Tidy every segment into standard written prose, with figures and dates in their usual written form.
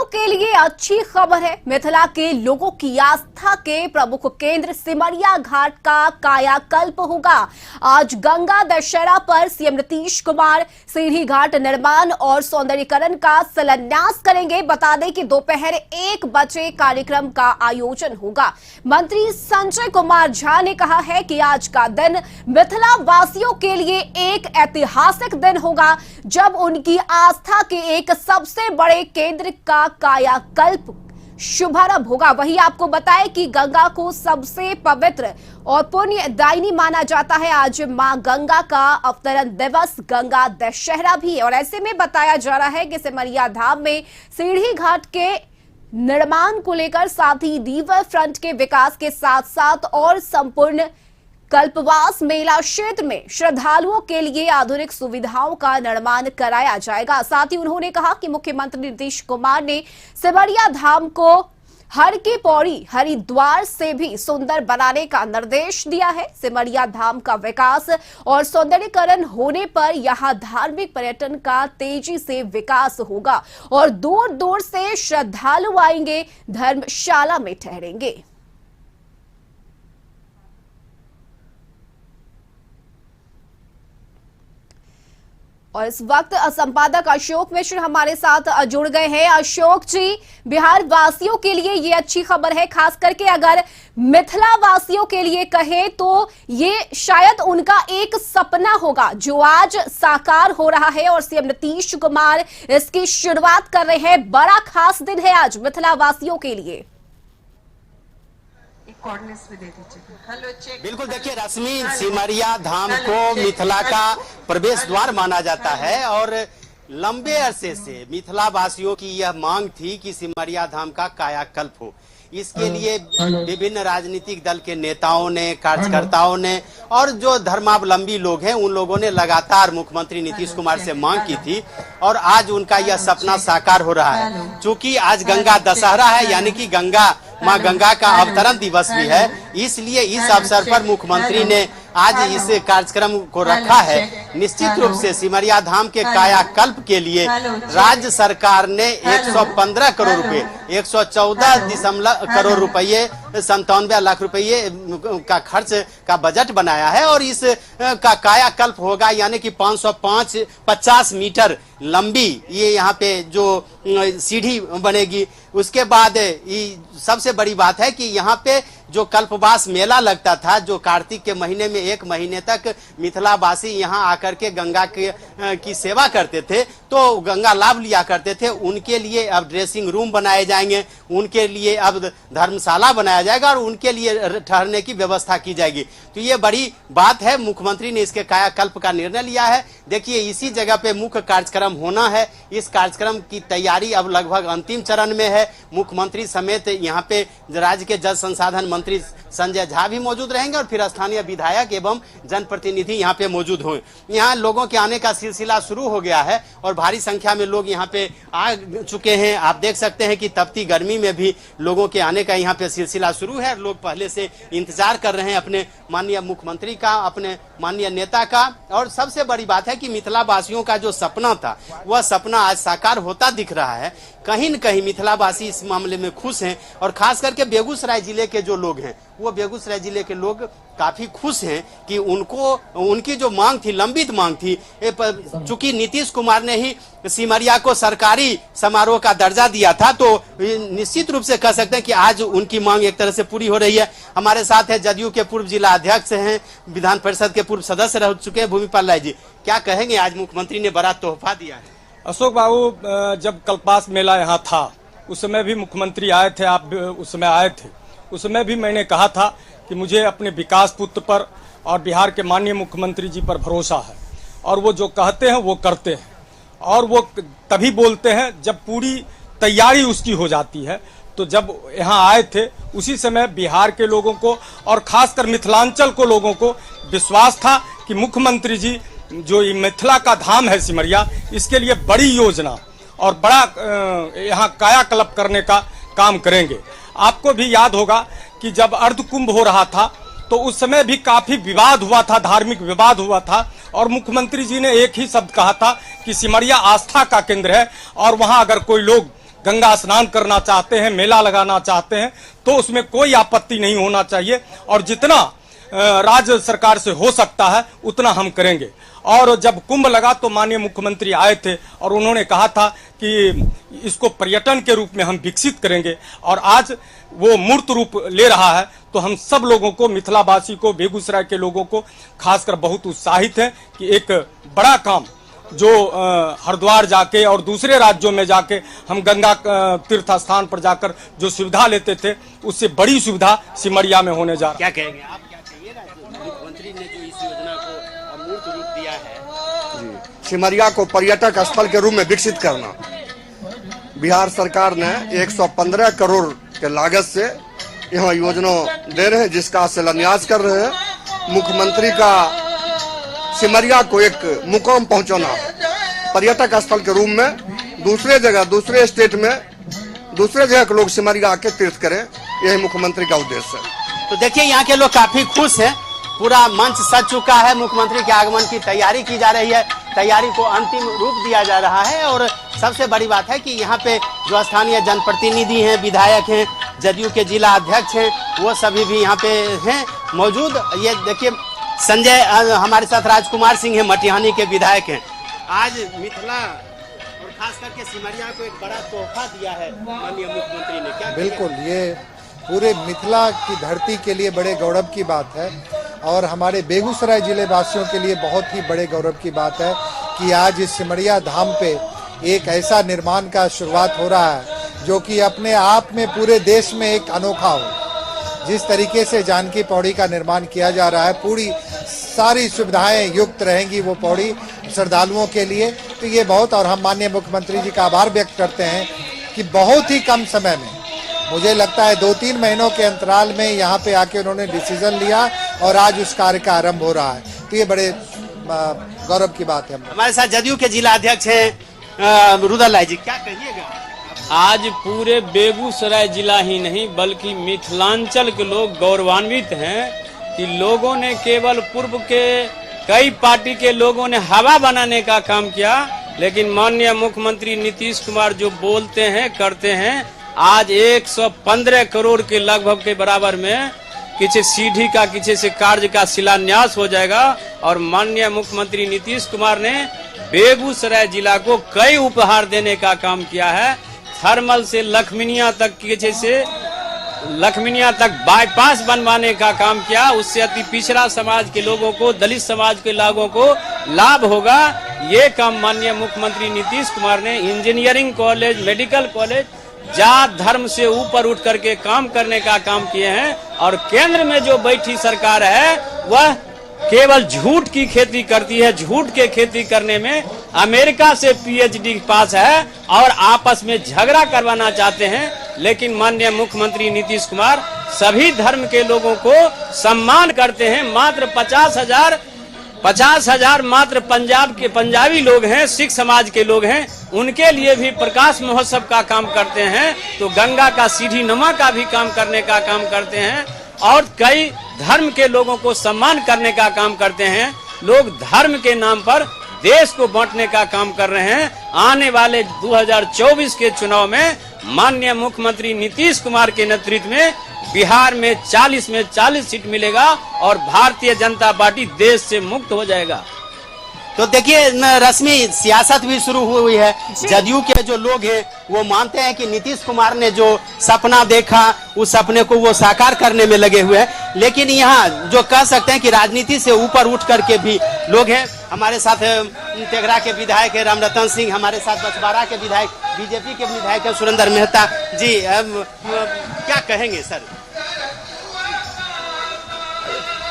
के लिए अच्छी खबर है। मिथिला के लोगों की आस्था के प्रमुख केंद्र सिमरिया घाट का कायाकल्प होगा। आज गंगा दशहरा पर सीएम नीतीश कुमार सीढ़ी घाट निर्माण और सौंदर्यीकरण का शिलान्यास करेंगे। बता दें कि दोपहर 1 बजे कार्यक्रम का आयोजन होगा। मंत्री संजय कुमार झा ने कहा है कि आज का दिन मिथिला वासियों के लिए एक ऐतिहासिक दिन होगा, जब उनकी आस्था के एक सबसे बड़े केंद्र का कायाकल्प शुभारंभ होगा। वहीं आपको बताएं कि गंगा को सबसे पवित्र और पुण्यदायिनी माना जाता है। आज मां गंगा का अवतरण दिवस गंगा दशहरा भी है और ऐसे में बताया जा रहा है कि सिमरिया धाम में सीढ़ी घाट के निर्माण को लेकर साथ ही रिवर फ्रंट के विकास के साथ साथ और संपूर्ण कल्पवास मेला क्षेत्र में श्रद्धालुओं के लिए आधुनिक सुविधाओं का निर्माण कराया जाएगा। साथ ही उन्होंने कहा कि मुख्यमंत्री नीतीश कुमार ने सिमरिया धाम को हर की पौड़ी हरिद्वार से भी सुंदर बनाने का निर्देश दिया है। सिमरिया धाम का विकास और सौंदर्यीकरण होने पर यहां धार्मिक पर्यटन का तेजी से विकास होगा और दूर दूर से श्रद्धालु आएंगे, धर्मशाला में ठहरेंगे। और इस वक्त संपादक अशोक मिश्र हमारे साथ जुड़ गए हैं। अशोक जी, बिहार वासियों के लिए ये अच्छी खबर है, खास करके अगर मिथिला वासियों के लिए कहें तो ये शायद उनका एक सपना होगा जो आज साकार हो रहा है और सीएम नीतीश कुमार इसकी शुरुआत कर रहे हैं। बड़ा खास दिन है आज मिथिला वासियों के लिए। बिल्कुल, देखिए रश्मि, सिमरिया धाम को मिथिला का प्रवेश द्वार माना जाता है और लंबे अरसे से मिथिला वासियों की यह मांग थी कि सिमरिया धाम का कायाकल्प हो। इसके लिए विभिन्न राजनीतिक दल के नेताओं ने, कार्यकर्ताओं ने और जो धर्मावलंबी लोग हैं उन लोगों ने लगातार मुख्यमंत्री नीतीश कुमार से मांग की थी और आज उनका यह सपना साकार हो रहा है। चूंकि आज गंगा दशहरा है, यानी कि मां गंगा का अवतरण दिवस भी है, इसलिए इस अवसर पर मुख्यमंत्री ने आज इस कार्यक्रम को रखा है। निश्चित रूप से सिमरिया धाम के कायाकल्प के लिए राज्य सरकार ने 115 करोड़ रुपए, 114 करोड़ रुपए, 97 लाख रुपए का खर्च का बजट बनाया है और इस का कायाकल्प होगा, यानी कि 550 मीटर लंबी ये यहाँ पे जो सीढ़ी बनेगी। उसके बाद सबसे बड़ी बात है कि यहाँ पे जो कल्पवास मेला लगता था, जो कार्तिक के महीने में 1 महीने तक मिथिलावासी यहाँ आकर के गंगा की सेवा करते थे, तो गंगा लाभ लिया करते थे, उनके लिए अब ड्रेसिंग रूम बनाए जाएंगे, उनके लिए अब धर्मशाला बनाया जाएगा और उनके लिए ठहरने की व्यवस्था की जाएगी। तो ये बड़ी बात है, मुख्यमंत्री ने इसके कायाकल्प का निर्णय लिया है। देखिए, इसी जगह पे मुख्य कार्यक्रम होना है। इस कार्यक्रम की तैयारी अब लगभग अंतिम चरण में है। मुख्यमंत्री समेत यहाँ पे राज्य के जल संसाधन मंत्री संजय झा भी मौजूद रहेंगे और फिर स्थानीय विधायक एवं जनप्रतिनिधि यहाँ पे मौजूद होंगे। यहाँ लोगों के आने का सिलसिला शुरू हो गया है और भारी संख्या में लोग यहाँ पे आ चुके हैं। आप देख सकते हैं कि तपती गर्मी में भी लोगों के आने का यहाँ पे सिलसिला शुरू है। लोग पहले से इंतजार कर रहे हैं अपने माननीय मुख्यमंत्री का, अपने माननीय नेता का। और सबसे बड़ी बात है कि मिथिला वासियों का जो सपना था वह सपना आज साकार होता दिख रहा है। कहीं न कहीं मिथिलावासी इस मामले में खुश हैं और खास करके बेगूसराय जिले के जो लोग हैं, वो बेगूसराय जिले के लोग काफी खुश हैं कि उनकी जो मांग थी, लंबित मांग थी, चूंकि नीतीश कुमार ने ही सिमरिया को सरकारी समारोह का दर्जा दिया था, तो निश्चित रूप से कह सकते हैं कि आज उनकी मांग एक तरह से पूरी हो रही है। हमारे साथ है जदयू के पूर्व जिला अध्यक्ष हैं, विधान परिषद के पूर्व सदस्य रह चुके हैं भूमिपाल राय जी। क्या कहेंगे, आज मुख्यमंत्री ने बड़ा तोहफा दिया है? अशोक बाबू, जब कल्पवास मेला यहाँ था उस समय भी मुख्यमंत्री आए थे, आप उस समय आए थे। उस समय भी मैंने कहा था कि मुझे अपने विकास पुत्र पर और बिहार के माननीय मुख्यमंत्री जी पर भरोसा है और वो जो कहते हैं वो करते हैं और वो तभी बोलते हैं जब पूरी तैयारी उसकी हो जाती है। तो जब यहाँ आए थे उसी समय बिहार के लोगों को और खासकर मिथिलांचल को लोगों को विश्वास था कि मुख्यमंत्री जी जो ये मिथिला का धाम है सिमरिया, इसके लिए बड़ी योजना और बड़ा यहाँ कायाकल्प करने का काम करेंगे। आपको भी याद होगा कि जब अर्ध कुंभ हो रहा था तो उस समय भी काफी विवाद हुआ था, धार्मिक विवाद हुआ था और मुख्यमंत्री जी ने एक ही शब्द कहा था कि सिमरिया आस्था का केंद्र है और वहां अगर कोई लोग गंगा स्नान करना चाहते हैं, मेला लगाना चाहते हैं, तो उसमें कोई आपत्ति नहीं होना चाहिए और जितना राज्य सरकार से हो सकता है उतना हम करेंगे। और जब कुंभ लगा तो माननीय मुख्यमंत्री आए थे और उन्होंने कहा था कि इसको पर्यटन के रूप में हम विकसित करेंगे और आज वो मूर्त रूप ले रहा है। तो हम सब लोगों को, मिथिलावासी को, बेगूसराय के लोगों को खासकर बहुत उत्साहित है कि एक बड़ा काम जो हरिद्वार जाके और दूसरे राज्यों में जाके हम गंगा तीर्थ स्थान पर जाकर जो सुविधा लेते थे उससे बड़ी सुविधा सिमरिया में होने जा रहा है। क्या कहेंगे आप, क्या कहिएगा मुख्यमंत्री ने जो इस योजना को मूर्त रूप दिया है? जी, सिमरिया को पर्यटक स्थल के रूप में विकसित करना, बिहार सरकार ने 115 करोड़ के लागत से यहाँ योजना दे रहे हैं जिसका शिलान्यास कर रहे हैं। मुख्यमंत्री का सिमरिया को एक मुकाम पहुंचाना पर्यटक स्थल के रूप में, दूसरे जगह, दूसरे स्टेट में, दूसरे जगह के लोग सिमरिया आके तीर्थ करें, यही मुख्यमंत्री का उद्देश्य है। तो देखिए यहाँ के लोग काफी खुश हैं, पूरा मंच सज चुका है, मुख्यमंत्री के आगमन की तैयारी की जा रही है, तैयारी को अंतिम रूप दिया जा रहा है। और सबसे बड़ी बात है कि यहाँ पे जो स्थानीय जनप्रतिनिधि हैं, विधायक हैं, जदयू के जिला अध्यक्ष हैं, वो सभी भी यहाँ पे हैं मौजूद। ये देखिए संजय हमारे साथ राजकुमार सिंह है, मटिहानी के विधायक हैं। आज मिथिला और खास करके सिमरिया को एक बड़ा तोहफा दिया है माननीय मुख्यमंत्री ने, क्या बिल्कुल, ये पूरे मिथिला की धरती के लिए बड़े गौरव की बात है और हमारे बेगूसराय जिले वासियों के लिए बहुत ही बड़े गौरव की बात है कि आज इस सिमरिया धाम पे एक ऐसा निर्माण का शुरुआत हो रहा है जो कि अपने आप में पूरे देश में एक अनोखा हो। जिस तरीके से जानकी पौड़ी का निर्माण किया जा रहा है, पूरी सारी सुविधाएं युक्त रहेंगी वो पौड़ी श्रद्धालुओं के लिए, तो ये बहुत, और हम माननीय मुख्यमंत्री जी का आभार व्यक्त करते हैं कि बहुत ही कम समय में, मुझे लगता है 2-3 महीनों के अंतराल में यहाँ पे आके उन्होंने डिसीजन लिया और आज उस कार्य का आरंभ हो रहा है, तो ये बड़े गौरव की बात है। हमारे साथ जदयू के जिला अध्यक्ष हैं रुद्रलाल जी, क्या कहिएगा? आज पूरे बेगूसराय जिला ही नहीं बल्कि मिथिलांचल के लोग गौरवान्वित हैं कि लोगों ने केवल पूर्व के कई पार्टी के लोगों ने हवा बनाने का काम किया, लेकिन माननीय मुख्यमंत्री नीतीश कुमार जो बोलते हैं करते हैं, आज 115 करोड़ के लगभग के बराबर में किसी सीढ़ी का, किसी से कार्य का शिलान्यास हो जाएगा। और माननीय मुख्यमंत्री नीतीश कुमार ने बेगूसराय जिला को कई उपहार देने का काम किया है। थर्मल से लखमीनिया तक, किसी से लखमीनिया तक बाईपास बनवाने का काम किया, उससे अति पिछड़ा समाज के लोगों को, दलित समाज के लोगों को लाभ होगा। ये काम माननीय मुख्यमंत्री नीतीश कुमार ने इंजीनियरिंग कॉलेज, मेडिकल कॉलेज, जात धर्म से ऊपर उठ करके काम करने का काम किए हैं। और केंद्र में जो बैठी सरकार है वह केवल झूठ की खेती करती है। झूठ के खेती करने में अमेरिका से पीएचडी पास है और आपस में झगड़ा करवाना चाहते हैं। लेकिन माननीय मुख्यमंत्री नीतीश कुमार सभी धर्म के लोगों को सम्मान करते हैं। मात्र 50,000 मात्र पंजाबी लोग हैं, सिख समाज के लोग हैं, उनके लिए भी प्रकाश महोत्सव का काम करते हैं। तो गंगा का सीढ़ी नुमा का भी काम करने का काम करते हैं और कई धर्म के लोगों को सम्मान करने का काम करते हैं। लोग धर्म के नाम पर देश को बांटने का काम कर रहे हैं। आने वाले 2024 के चुनाव में माननीय मुख्यमंत्री नीतीश कुमार के नेतृत्व में बिहार में 40 में 40 सीट मिलेगा और भारतीय जनता पार्टी देश से मुक्त हो जाएगा। तो देखिए रस्मी सियासत भी शुरू हुई है। जदयू के जो लोग हैं वो मानते हैं कि नीतीश कुमार ने जो सपना देखा उस सपने को वो साकार करने में लगे हुए हैं। लेकिन यहाँ जो कह सकते हैं कि राजनीति से ऊपर उठ करके भी लोग हैं। हमारे साथ तेघरा के विधायक है रामरतन सिंह, हमारे साथ बछवाड़ा के विधायक, बीजेपी के विधायक है सुरेंद्र मेहता जी। क्या कहेंगे सर?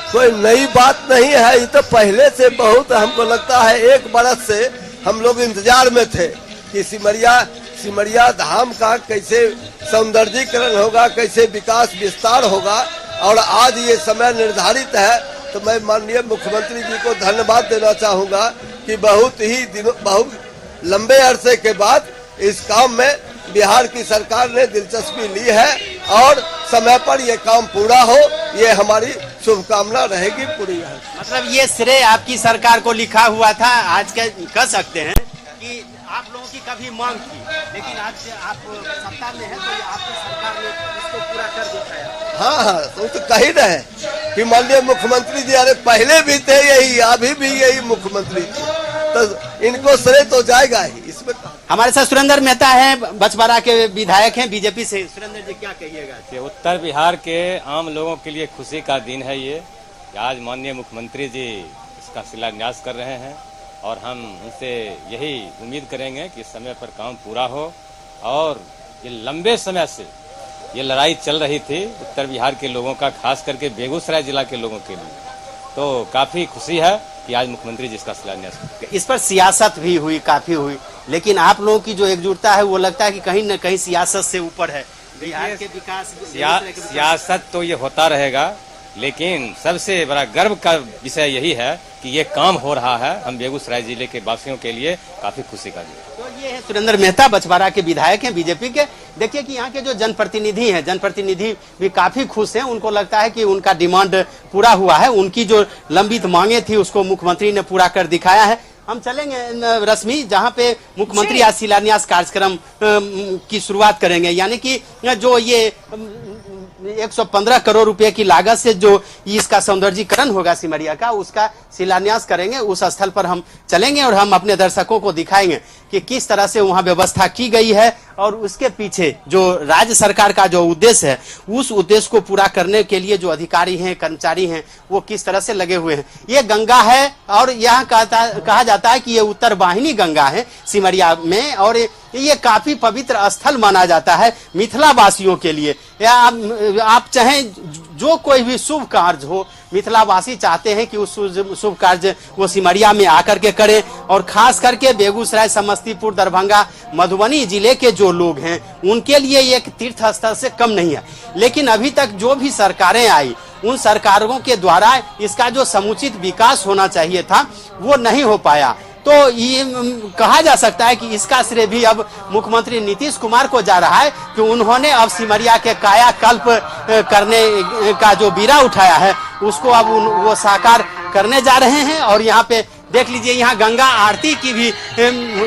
कोई नई बात नहीं है, ये तो पहले से बहुत, हमको लगता है 1 बरस से हम लोग इंतजार में थे कि सिमरिया धाम का कैसे सौंदर्यीकरण होगा, कैसे विकास विस्तार होगा। और आज ये समय निर्धारित है, तो मैं माननीय मुख्यमंत्री जी को धन्यवाद देना चाहूँगा कि बहुत लंबे अरसे के बाद इस काम में बिहार की सरकार ने दिलचस्पी ली है और समय पर ये काम पूरा हो, ये हमारी शुभकामना रहेगी पूरी। मतलब ये श्रेय आपकी सरकार को लिखा हुआ था। आज के कह सकते हैं कि आप लोगों की कभी मांग थी, लेकिन आज आप सत्ता में हैं तो ये आपकी सरकार ने इसको पूरा कर दिखाया। हाँ, तो कही रहे कि माननीय मुख्यमंत्री जी, अरे पहले भी थे यही, अभी भी यही मुख्यमंत्री थे, तो इनको श्रेय तो जाएगा ही इसमें। हमारे साथ सुरेंद्र मेहता हैं, बछवाड़ा के विधायक हैं बीजेपी से। सुरेंद्र जी, क्या कहिएगा? कि उत्तर बिहार के आम लोगों के लिए खुशी का दिन है ये, कि आज माननीय मुख्यमंत्री जी इसका शिलान्यास कर रहे हैं, और हम उनसे यही उम्मीद करेंगे कि समय पर काम पूरा हो। और ये लंबे समय से ये लड़ाई चल रही थी उत्तर बिहार के लोगों का, खास करके बेगूसराय जिला के लोगों के लिए, तो काफी खुशी है कि आज मुख्यमंत्री जी इसका शिलान्यास। इस पर सियासत भी हुई, काफी हुई, लेकिन आप लोगों की जो एकजुटता है वो लगता है कि कहीं न कहीं सियासत से ऊपर है। बिहार के विकास, सियासत तो ये होता रहेगा, लेकिन सबसे बड़ा गर्व का विषय यही है कि ये काम हो रहा है। हम बेगूसराय जिले के वासियों के लिए काफी खुशी का दिन। तो ये है सुरेंद्र मेहता, बछवाड़ा के विधायक हैं बीजेपी के। देखिए कि यहाँ के जो जनप्रतिनिधि हैं, जनप्रतिनिधि भी काफी खुश हैं। उनको लगता है कि उनका डिमांड पूरा हुआ है, उनकी जो लंबित मांगे थी उसको मुख्यमंत्री ने पूरा कर दिखाया है। हम चलेंगे रश्मि, जहाँ पे मुख्यमंत्री आज शिलान्यास कार्यक्रम की शुरुआत करेंगे, यानी कि जो ये 115 करोड़ रुपए की लागत से जो इसका सौंदर्यीकरण होगा सिमरिया का, उसका शिलान्यास करेंगे। उस स्थल पर हम चलेंगे और हम अपने दर्शकों को दिखाएंगे कि किस तरह से वहां व्यवस्था की गई है और उसके पीछे जो राज्य सरकार का जो उद्देश्य है, उस उद्देश्य को पूरा करने के लिए जो अधिकारी हैं, कर्मचारी हैं, वो किस तरह से लगे हुए हैं। ये गंगा है और यहाँ कहा जाता है कि ये उत्तर वाहिनी गंगा है सिमरिया में, और ये काफी पवित्र स्थल माना जाता है मिथिला वासियों के लिए। या आप चाहें जो कोई भी शुभ कार्य हो, मिथिलावासी चाहते हैं कि उस शुभ कार्य वो सिमरिया में आकर के करें, और खास करके बेगूसराय, समस्तीपुर, दरभंगा, मधुबनी जिले के जो लोग हैं उनके लिए एक तीर्थ स्थल से कम नहीं है। लेकिन अभी तक जो भी सरकारें आई, उन सरकारों के द्वारा इसका जो समुचित विकास होना चाहिए था वो नहीं हो पाया। तो ये कहा जा सकता है कि इसका श्रेय भी अब मुख्यमंत्री नीतीश कुमार को जा रहा है कि उन्होंने अब सिमरिया के कायाकल्प करने का जो बीड़ा उठाया है उसको अब वो साकार करने जा रहे हैं। और यहाँ पे देख लीजिए, यहाँ गंगा आरती की भी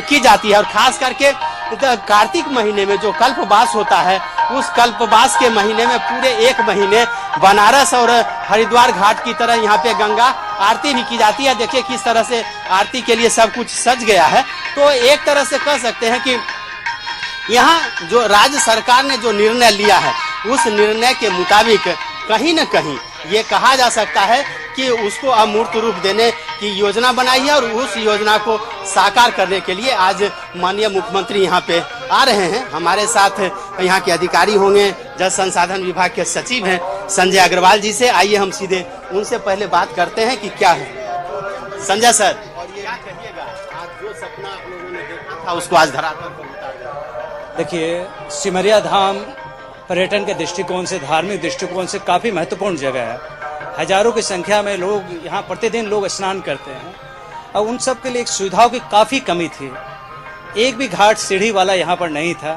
की जाती है, और खास करके कार्तिक महीने में जो कल्पवास होता है, उस कल्पवास के महीने में पूरे एक महीने बनारस और हरिद्वार घाट की तरह यहाँ पे गंगा आरती भी की जाती है। देखिए किस तरह से आरती के लिए सब कुछ सज गया है। तो एक तरह से कह सकते हैं कि यहाँ जो राज्य सरकार ने जो निर्णय लिया है, उस निर्णय के मुताबिक कहीं न कहीं ये कहा जा सकता है कि उसको अमूर्त रूप देने की योजना बनाई है, और उस योजना को साकार करने के लिए आज माननीय मुख्यमंत्री यहाँ पे आ रहे हैं। हमारे साथ यहाँ के अधिकारी होंगे, जल संसाधन विभाग के सचिव हैं संजय अग्रवाल जी से। आइए हम सीधे उनसे पहले बात करते हैं कि क्या है। संजय सर, क्या कहिएगा, आज जो सपना आप लोगों ने देखा था उसको आज धरातल पर उतार दिया। देखिए, सिमरिया धाम पर्यटन के दृष्टिकोण से, धार्मिक दृष्टिकोण से काफी महत्वपूर्ण जगह है। हजारों की संख्या में लोग यहाँ प्रतिदिन लोग स्नान करते हैं, और उन सब के लिए एक सुविधाओं की काफी कमी थी। एक भी घाट सीढ़ी वाला यहाँ पर नहीं था,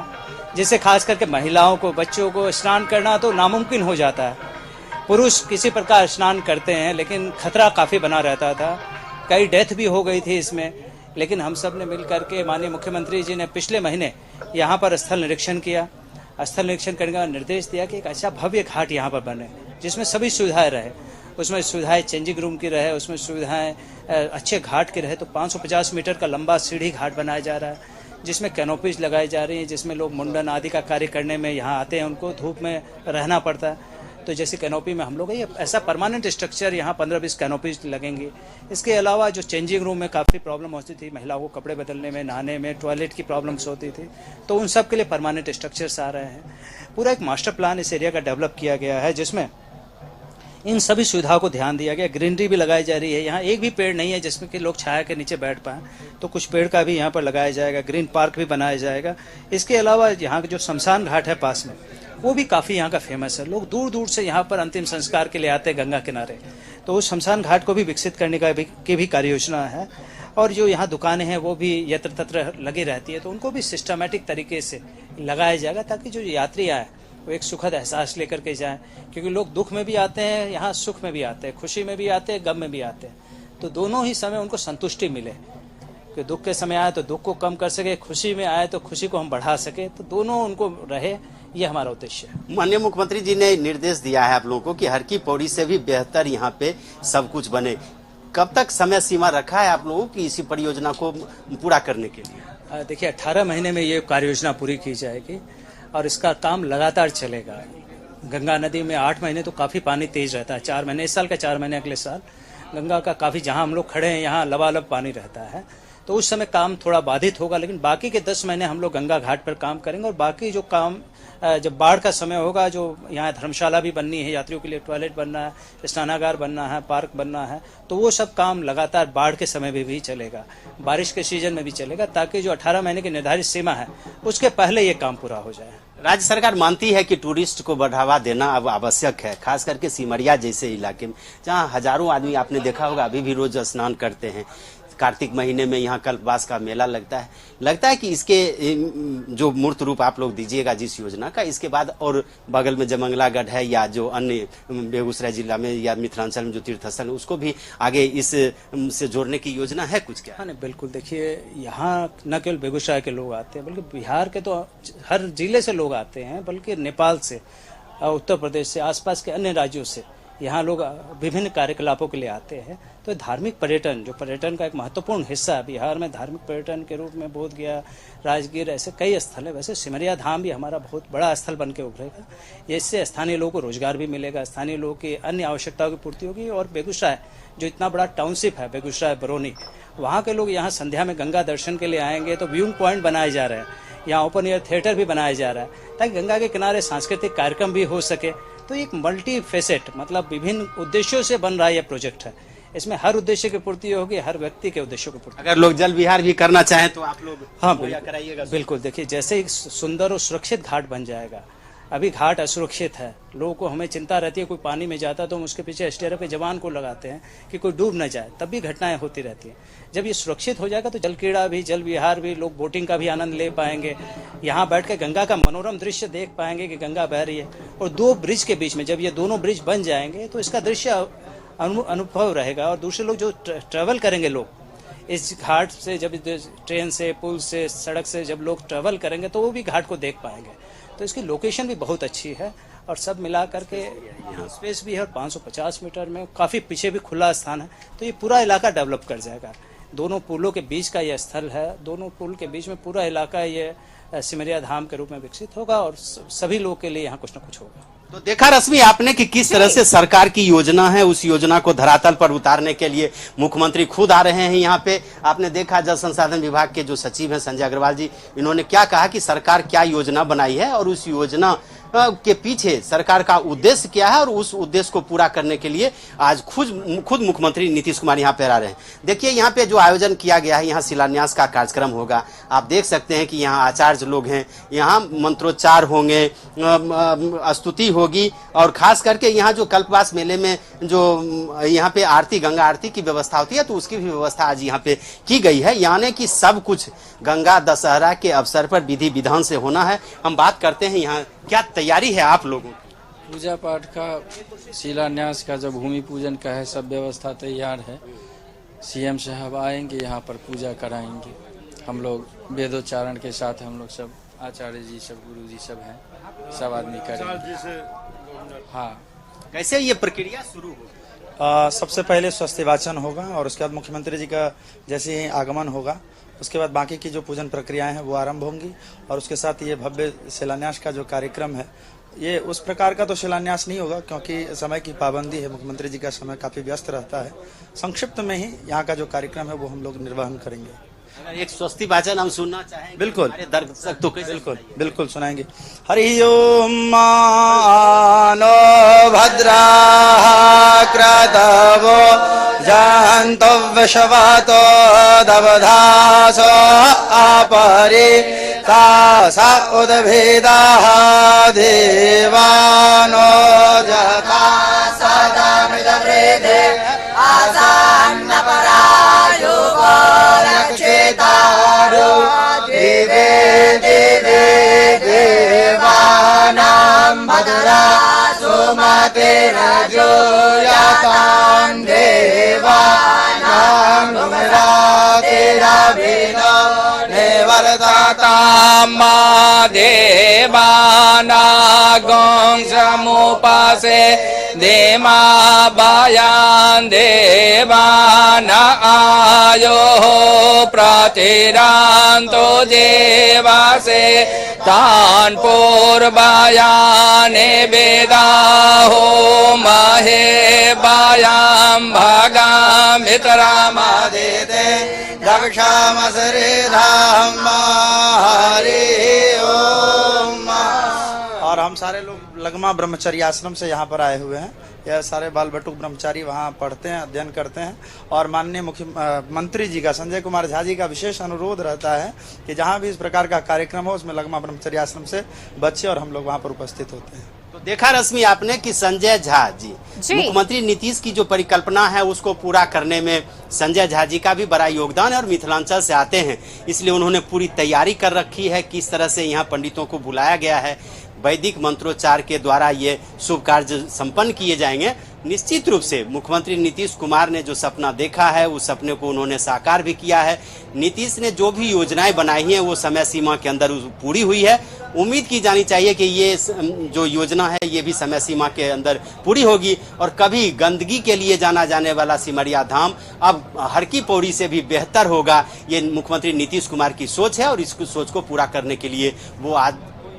जिससे खास करके महिलाओं को, बच्चों को स्नान करना तो नामुमकिन हो जाता है। पुरुष किसी प्रकार स्नान करते हैं, लेकिन खतरा काफी बना रहता था। कई डेथ भी हो गई थी इसमें। लेकिन हम सब ने मिलकर के, माननीय मुख्यमंत्री जी ने पिछले महीने यहाँ पर स्थल निरीक्षण किया। स्थल निरीक्षण करने का निर्देश दिया कि एक अच्छा भव्य घाट यहाँ पर बने, जिसमें सभी सुविधाएं रहे। उसमें सुविधाएं चेंजिंग रूम की रहे, उसमें सुविधाएं अच्छे घाट की रहे। तो 550 मीटर का लंबा सीढ़ी घाट बनाया जा रहा है, जिसमें कैनोपीज लगाई जा रही हैं, जिसमें लोग मुंडन आदि का कार्य करने में यहाँ आते हैं, उनको धूप में रहना पड़ता है। तो जैसे कैनोपी में हम लोग ये ऐसा परमानेंट स्ट्रक्चर, यहाँ 15-20 कैनोपीज लगेंगी। इसके अलावा जो चेंजिंग रूम में काफ़ी प्रॉब्लम होती थी, महिलाओं को कपड़े बदलने में, नहाने में, टॉयलेट की प्रॉब्लम्स होती थी, तो उन सब के लिए परमानेंट स्ट्रक्चर्स आ रहे हैं। पूरा एक मास्टर प्लान इस एरिया का डेवलप किया गया है, जिसमें इन सभी सुविधाओं को ध्यान दिया गया। ग्रीनरी भी लगाई जा रही है। यहाँ एक भी पेड़ नहीं है जिसमें कि लोग छाया के नीचे बैठ पाएँ, तो कुछ पेड़ का भी यहाँ पर लगाया जाएगा। ग्रीन पार्क भी बनाया जाएगा। इसके अलावा यहाँ का जो शमशान घाट है पास में, वो भी काफ़ी यहाँ का फेमस है। लोग दूर दूर से यहाँ पर अंतिम संस्कार के लिए आते हैं गंगा किनारे। तो उस शमशान घाट को भी विकसित करने की भी कार्य योजना है। और जो यहाँ दुकानें हैं वो भी यत्र तत्र लगी रहती है, तो उनको भी सिस्टमेटिक तरीके से लगाया जाएगा, ताकि जो यात्री आए वो एक सुखद एहसास लेकर के जाएं। क्योंकि लोग दुख में भी आते हैं, यहाँ सुख में भी आते हैं, खुशी में भी आते हैं, गम में भी आते हैं। तो दोनों ही समय उनको संतुष्टि मिले। कि दुख के समय आए तो दुख को कम कर सके, खुशी में आए तो खुशी को हम बढ़ा सके, तो दोनों उनको रहे, ये हमारा उद्देश्य है। माननीय मुख्यमंत्री जी ने निर्देश दिया है आप लोगों को कि हर की पौड़ी से भी बेहतर यहाँ पे सब कुछ बने। कब तक समय सीमा रखा है आप लोगों की इसी परियोजना को पूरा करने के लिए? देखिए 18 महीने में ये कार्य योजना पूरी की जाएगी और इसका काम लगातार चलेगा। गंगा नदी में 8 महीने तो काफ़ी पानी तेज रहता है, 4 महीने इस साल का, 4 महीने अगले साल गंगा का काफ़ी, जहाँ हम लोग खड़े हैं यहाँ लबालब पानी रहता है, तो उस समय काम थोड़ा बाधित होगा। लेकिन बाकी के 10 महीने हम लोग गंगा घाट पर काम करेंगे और बाकी जो काम जब बाढ़ का समय होगा, जो यहाँ धर्मशाला भी बननी है, यात्रियों के लिए टॉयलेट बनना है, स्नानागार बनना है, पार्क बनना है, तो वो सब काम लगातार बाढ़ के समय में भी चलेगा, बारिश के सीजन में भी चलेगा, ताकि जो 18 महीने की निर्धारित सीमा है उसके पहले ये काम पूरा हो जाए। राज्य सरकार मानती है कि टूरिस्ट को बढ़ावा देना अब आवश्यक है, खास करके सिमरिया जैसे इलाके में जहां हजारों आदमी आपने देखा होगा अभी भी रोज स्नान करते हैं। कार्तिक महीने में यहाँ कल्पवास का मेला लगता है कि इसके जो मूर्त रूप आप लोग दीजिएगा जिस योजना का, इसके बाद और बगल में जमंगलागढ़ है या जो अन्य बेगूसराय जिला में या मिथिलांचल में जो तीर्थ स्थल है उसको भी आगे इस से जोड़ने की योजना है कुछ क्या? हाँ नहीं, बिल्कुल। देखिए यहाँ न केवल बेगूसराय के लोग आते हैं, बल्कि बिहार के तो हर जिले से लोग आते हैं, बल्कि नेपाल से, उत्तर प्रदेश से, आसपास के अन्य राज्यों से यहाँ लोग विभिन्न कार्यकलापों के लिए आते हैं। तो धार्मिक पर्यटन, जो पर्यटन का एक महत्वपूर्ण हिस्सा है बिहार में, धार्मिक पर्यटन के रूप में बोध गया, राजगीर, ऐसे कई स्थल है। वैसे सिमरिया धाम भी हमारा बहुत बड़ा स्थल बन के उभरेगा। इससे स्थानीय लोगों को रोजगार भी मिलेगा, स्थानीय लोगों की अन्य आवश्यकताओं की पूर्ति होगी। और बेगूसराय जो इतना बड़ा टाउनशिप है, बेगूसराय बरौनी, वहाँ के लोग यहाँ संध्या में गंगा दर्शन के लिए आएंगे, तो व्यूइंग पॉइंट बनाए जा रहे हैं, यहाँ ओपन एयर थिएटर भी बनाया जा रहा है, ताकि गंगा के किनारे सांस्कृतिक कार्यक्रम भी हो सके। तो एक मल्टी फेसेट, मतलब विभिन्न उद्देश्यों से बन रहा यह प्रोजेक्ट है। इसमें हर उद्देश्य की पूर्ति होगी, हर व्यक्ति के उद्देश्यों की पूर्ति। अगर लोग जल विहार भी करना चाहें तो आप लोग हाँ कराइएगा? बिल्कुल। देखिए जैसे एक सुंदर और सुरक्षित घाट बन जाएगा, अभी घाट असुरक्षित है, लोगों को हमें चिंता रहती है, कोई पानी में जाता है तो हम उसके पीछे एसडीआरएफ के जवान को लगाते हैं कि कोई डूब न जाए, तब भी घटनाएं होती रहती हैं। जब ये सुरक्षित हो जाएगा तो जल क्रीड़ा भी, जल विहार भी, लोग बोटिंग का भी आनंद ले पाएंगे, यहाँ बैठ के गंगा का मनोरम दृश्य देख पाएंगे कि गंगा बह रही है। और 2 ब्रिज के बीच में जब ये दोनों ब्रिज बन जाएंगे तो इसका दृश्य अनुभव रहेगा। और दूसरे लोग जो ट्रैवल करेंगे, लोग इस घाट से, जब ट्रेन से, पुल से, सड़क से जब लोग ट्रैवल करेंगे तो वो भी घाट को देख पाएंगे। तो इसकी लोकेशन भी बहुत अच्छी है और सब मिला करके यहाँ स्पेस भी है और 550 मीटर में काफ़ी पीछे भी खुला स्थान है, तो ये पूरा इलाका डेवलप कर जाएगा। दोनों पुलों के बीच का यह स्थल है, दोनों पुल के बीच में पूरा इलाका ये सिमरिया धाम के रूप में विकसित होगा और सभी लोगों के लिए यहाँ कुछ न कुछ होगा। तो देखा रश्मि आपने कि किस तरह से सरकार की योजना है, उस योजना को धरातल पर उतारने के लिए मुख्यमंत्री खुद आ रहे हैं यहाँ पे। आपने देखा जल संसाधन विभाग के जो सचिव हैं संजय अग्रवाल जी, इन्होंने क्या कहा कि सरकार क्या योजना बनाई है और उस योजना के पीछे सरकार का उद्देश्य क्या है और उस उद्देश्य को पूरा करने के लिए आज खुद मुख्यमंत्री नीतीश कुमार यहाँ पे आ रहे हैं। देखिए यहाँ पे जो आयोजन किया गया है, यहाँ शिलान्यास का कार्यक्रम होगा। आप देख सकते हैं कि यहाँ आचार्य लोग हैं, यहाँ मंत्रोच्चार होंगे, स्तुति होगी और खास करके यहाँ जो कल्पवास मेले में जो यहाँ पे आरती, गंगा आरती की व्यवस्था होती है, तो उसकी भी व्यवस्था आज यहाँ पे की गई है। यानी कि सब कुछ गंगा दशहरा के अवसर पर विधि विधान से होना है। हम बात करते हैं यहाँ क्या तैयारी है आप लोगों की? पूजा पाठ का, शिलान्यास का, जो भूमि पूजन का है, सब व्यवस्था तैयार है। सीएम साहब आएंगे, यहाँ पर पूजा कराएंगे। हम लोग वेदोच्चारण के साथ, हम लोग सब आचार्य जी सब, गुरु जी सब हैं, सब आदमी करेंगे। हाँ, कैसे ये प्रक्रिया शुरू होगी? सबसे पहले स्वस्ति वाचन होगा और उसके बाद मुख्यमंत्री जी का जैसे ही आगमन होगा उसके बाद बाकी की जो पूजन प्रक्रियाएं हैं वो आरंभ होंगी। और उसके साथ ये भव्य शिलान्यास का जो कार्यक्रम है, ये उस प्रकार का तो शिलान्यास नहीं होगा क्योंकि समय की पाबंदी है, मुख्यमंत्री जी का समय काफी व्यस्त रहता है। संक्षिप्त में ही यहाँ का जो कार्यक्रम है वो हम लोग निर्वहन करेंगे। अगर एक स्वस्ति वाचन हम सुनना चाहें बिल्कुल, दर्शक तो बिल्कुल सुनाएंगे। हरि ओम मानो भद्राः क्रतवो जानतो विश्वतो दवधासो अपरे तासा उद्भिदाः देवानो जता सदा मृतवृद्धे आसान्नपरायुगो रक्षितारो दिवे दिवे देवानां भद्रा सुमतिरजो यातां देवानां मेरा तेरा बिना निवर्तता मा देवानागं समुपासे देमा बायान देवाना आयो प्रतिरांतो देवासे तान पूर्वायाने वेदा हो महे बायाम भागाम मित्रामादेते दक्षामसरे धाम हरि ओम। और हम सारे लोग लगमा ब्रह्मचर्य आश्रम से यहाँ पर आए हुए हैं। यह सारे बाल बटुक ब्रह्मचारी वहाँ पढ़ते हैं, अध्ययन करते हैं। और माननीय मुख्यमंत्री जी का, संजय कुमार झा जी का विशेष अनुरोध रहता है कि जहाँ भी इस प्रकार का कार्यक्रम हो उसमें लगमा ब्रह्मचर्य आश्रम से बच्चे और हम लोग वहाँ पर उपस्थित होते हैं। तो देखा रश्मि आपने कि संजय झा जी, मुख्यमंत्री नीतीश की जो परिकल्पना है उसको पूरा करने में संजय झा जी का भी बड़ा योगदान है और मिथिलांचल से आते हैं, इसलिए उन्होंने पूरी तैयारी कर रखी है। किस तरह से यहाँ पंडितों को बुलाया गया है, वैदिक मंत्रोच्चार के द्वारा ये शुभ कार्य संपन्न किए जाएंगे। निश्चित रूप से मुख्यमंत्री नीतीश कुमार ने जो सपना देखा है उस सपने को उन्होंने साकार भी किया है। नीतीश ने जो भी योजनाएं बनाई हैं वो समय सीमा के अंदर पूरी हुई है। उम्मीद की जानी चाहिए कि ये जो योजना है ये भी समय सीमा के अंदर पूरी होगी और कभी गंदगी के लिए जाना जाने वाला सिमरिया धाम अब हर की पौड़ी से भी बेहतर होगा। ये मुख्यमंत्री नीतीश कुमार की सोच है और इस सोच को पूरा करने के लिए वो आज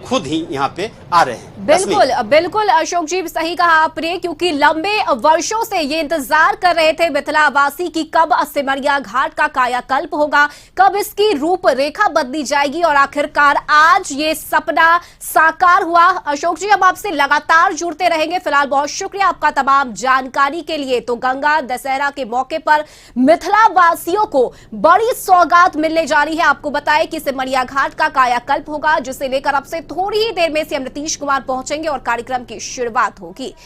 खुद ही यहाँ पे आ रहे हैं। बिल्कुल बिल्कुल अशोक जी, सही कहा आपने, क्योंकि लंबे वर्षों से ये इंतजार कर रहे थे मिथिला वासी की कब सिमरिया घाट का कायाकल्प होगा, कब इसकी रूपरेखा बदली जाएगी और आखिरकार आज ये सपना साकार हुआ। अशोक जी, हम आपसे लगातार जुड़ते रहेंगे। फिलहाल बहुत शुक्रिया आपका तमाम जानकारी के लिए। तो गंगा दशहरा के मौके पर मिथिला वासियों को बड़ी सौगात मिलने जा रही है। आपको बताएं कि सिमरिया घाट का कायाकल्प होगा, जिसे लेकर अब से थोड़ी ही देर में सीएम नीतीश कुमार पहुंचेंगे और कार्यक्रम की शुरुआत होगी।